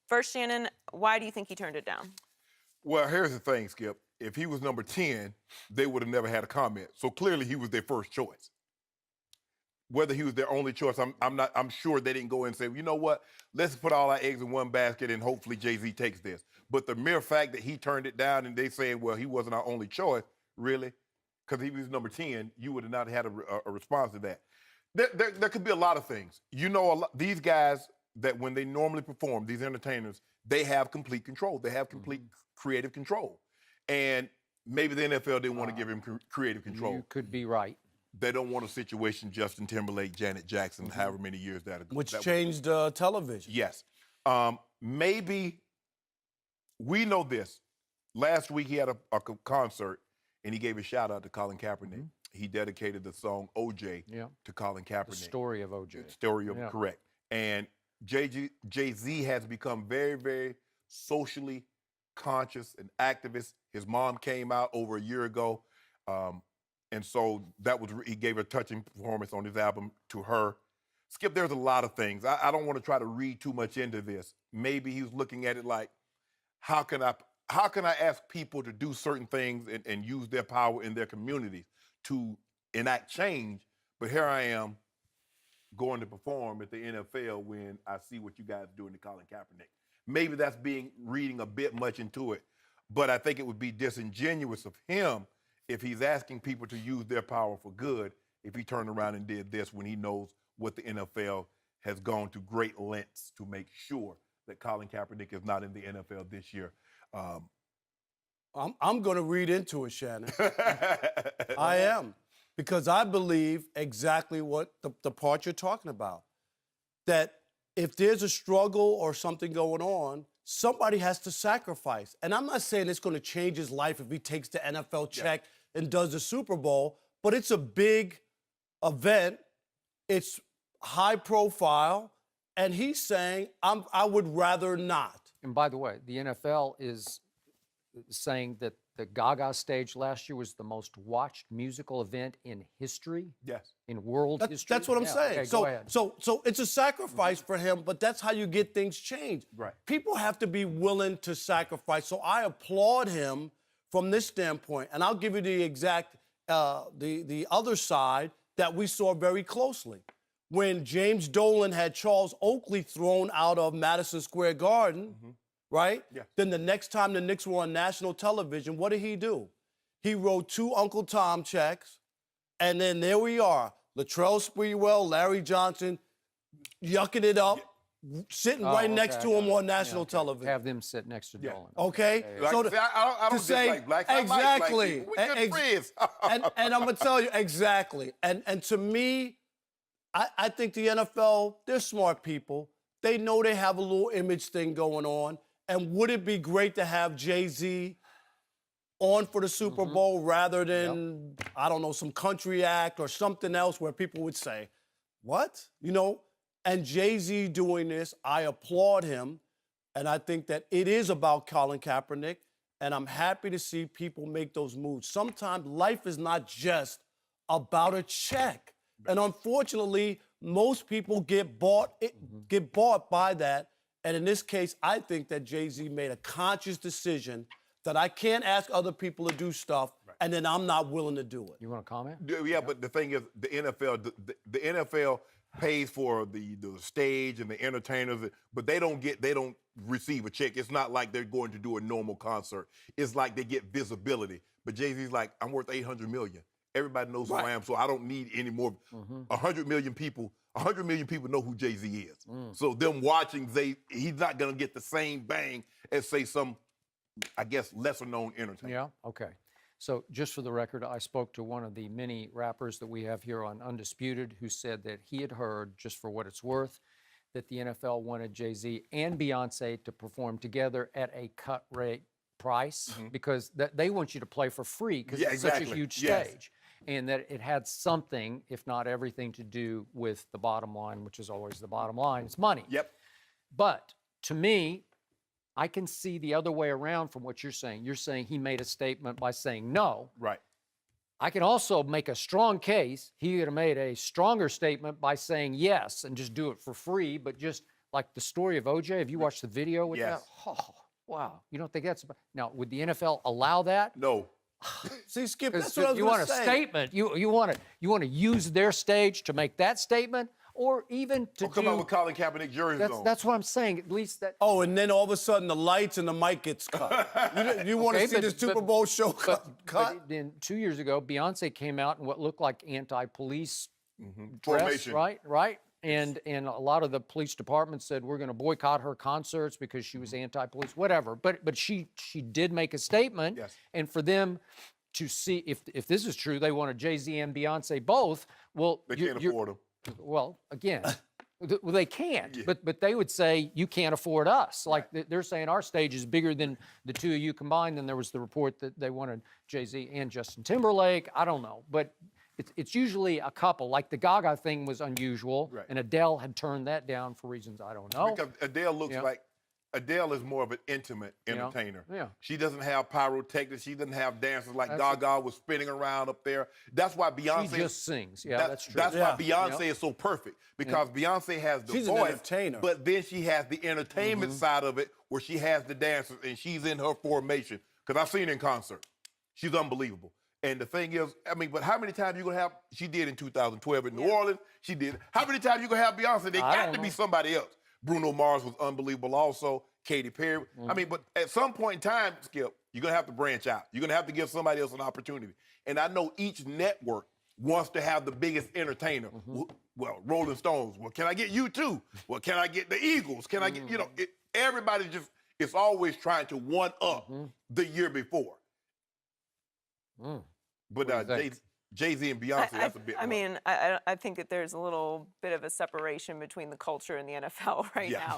First, Shannon, why do you think he turned it down? Well, here's the thing, Skip. If he was number 10, they would have never had a comment. So clearly he was their first choice. Whether he was their only choice, I'm sure they didn't go in and say, well, you know what, let's put all our eggs in one basket and hopefully Jay-Z takes this. But the mere fact that he turned it down and they saying, well, he wasn't our only choice, really? Because he was number 10, you would have not had a response to that. There could be a lot of things. You know, these guys that when they normally perform, these entertainers, they have complete control. They have complete creative control. And maybe the NFL didn't want to give him creative control. You could be right. They don't want a situation Justin Timberlake, Janet Jackson, however many years that ago. Which changed television. Yes. Maybe we know this. Last week he had a concert and he gave a shout out to Colin Kaepernick. He dedicated the song OJ to Colin Kaepernick. The story of OJ. The story of, correct. And Jay-Z has become very, very socially conscious and activist. His mom came out over a year ago. And so he gave a touching performance on his album to her. Skip, there's a lot of things. I don't want to try to read too much into this. Maybe he was looking at it like, how can I ask people to do certain things and use their power in their communities to enact change? But here I am going to perform at the NFL when I see what you guys are doing to Colin Kaepernick. Maybe that's reading a bit much into it. But I think it would be disingenuous of him if he's asking people to use their power for good, if he turned around and did this when he knows what the NFL has gone to great lengths to make sure that Colin Kaepernick is not in the NFL this year. I'm going to read into it, Shannon. I am. Because I believe exactly what the part you're talking about. That if there's a struggle or something going on, somebody has to sacrifice. And I'm not saying it's going to change his life if he takes the NFL check and does the Super Bowl, but it's a big event. It's high profile. And he's saying, I would rather not. And by the way, the NFL is saying that the Gaga stage last year was the most watched musical event in history. Yes. In world history. That's what I'm saying. Okay, go ahead. So it's a sacrifice for him, but that's how you get things changed. Right. People have to be willing to sacrifice. So I applaud him from this standpoint. And I'll give you the exact, the other side that we saw very closely. When James Dolan had Charles Oakley thrown out of Madison Square Garden, right? Yeah. Then the next time the Knicks were on national television, what did he do? He wrote 2 Uncle Tom checks, and then there we are, Latrell Sprewell, Larry Johnson, yucking it up, sitting right next to him on national television. Have them sit next to Dolan. Okay? Like, so I don't say, like blacks. exactly. We're good friends. and I'm going to tell you, exactly. And to me, I think the NFL, they're smart people. They know they have a little image thing going on. And would it be great to have Jay-Z on for the Super Bowl rather than, I don't know, some country act or something else where people would say, what? You know? And Jay-Z doing this, I applaud him. And I think that it is about Colin Kaepernick. And I'm happy to see people make those moves. Sometimes life is not just about a check. And unfortunately, most people get bought by that. And in this case, I think that Jay-Z made a conscious decision that I can't ask other people to do stuff, and then I'm not willing to do it. You want to comment? Yeah, but the thing is, the NFL pays for the stage and the entertainers, but they don't receive a check. It's not like they're going to do a normal concert. It's like they get visibility. But Jay-Z's like, I'm worth $800 million. Everybody knows who I am, so I don't need any more. 100 million people know who Jay-Z is. So them watching, he's not going to get the same bang as, say, some, I guess, lesser-known entertainer. Yeah, okay. So just for the record, I spoke to one of the many rappers that we have here on Undisputed who said that he had heard, just for what it's worth, that the NFL wanted Jay-Z and Beyonce to perform together at a cut rate price because they want you to play for free because it's such a huge stage. And that it had something, if not everything, to do with the bottom line, which is always the bottom line. It's money. Yep. But to me, I can see the other way around from what you're saying. You're saying he made a statement by saying no. Right. I can also make a strong case. He could have made a stronger statement by saying yes and just do it for free, but just like the story of OJ. Have you watched the video with Yes. that? Oh, wow. You don't think that's now? Would the NFL allow that? No. See, Skip, Because that's what I was you going want to a say. statement. You want to use their stage to make that statement, or even to Come out with Colin Kaepernick jury zone. that's what I'm saying. At least that. Oh, and then all of a sudden the lights and the mic gets cut. You want to Okay, see the Super Bowl show cut? But then 2 years ago, Beyonce came out in what looked like anti-police dress, Formation. right? And a lot of the police departments said we're going to boycott her concerts because she was anti-police, whatever. But she did make a statement, Yes. and for them to see if this is true, they wanted Jay-Z and Beyonce both. Well, They can't afford them. Well, again, well, they can't, but they would say you can't afford us. Like they're saying our stage is bigger than the two of you combined. Then there was the report that they wanted Jay-Z and Justin Timberlake. I don't know, but it's usually a couple. Like the Gaga thing was unusual, Right. and Adele had turned that down for reasons I don't know. Because Adele looks Yeah. like Adele is more of an intimate Yeah. entertainer. Yeah. She doesn't have pyrotechnics. She doesn't have dancers like That's Gaga was spinning around up there. That's why Beyonce. She just sings. Yeah, that- that's true. That's Yeah. why Beyonce is so perfect because Beyonce has the She's an voice, entertainer. but then she has the entertainment side of it where she has the dancers and she's in her formation. Because I've seen her in concert. She's unbelievable. And the thing is, I mean, but how many times you gonna have? She did in 2012 in New Orleans. She did. How many times you gonna have Beyonce? They I got don't to be know. somebody else. Bruno Mars was unbelievable also. Katy Perry. I mean, but at some point in time, Skip, you're gonna have to branch out. You're gonna have to give somebody else an opportunity. And I know each network wants to have the biggest entertainer. Well, Rolling Stones. Well, can I get you too? Well, can I get the Eagles? Can I get, you know, everybody just is always trying to one up the year before. But What do you think? Jay-Z and Beyonce, that's a bit. I rough. mean, I think that there's a little bit of a separation between the culture and the NFL right Yeah. now.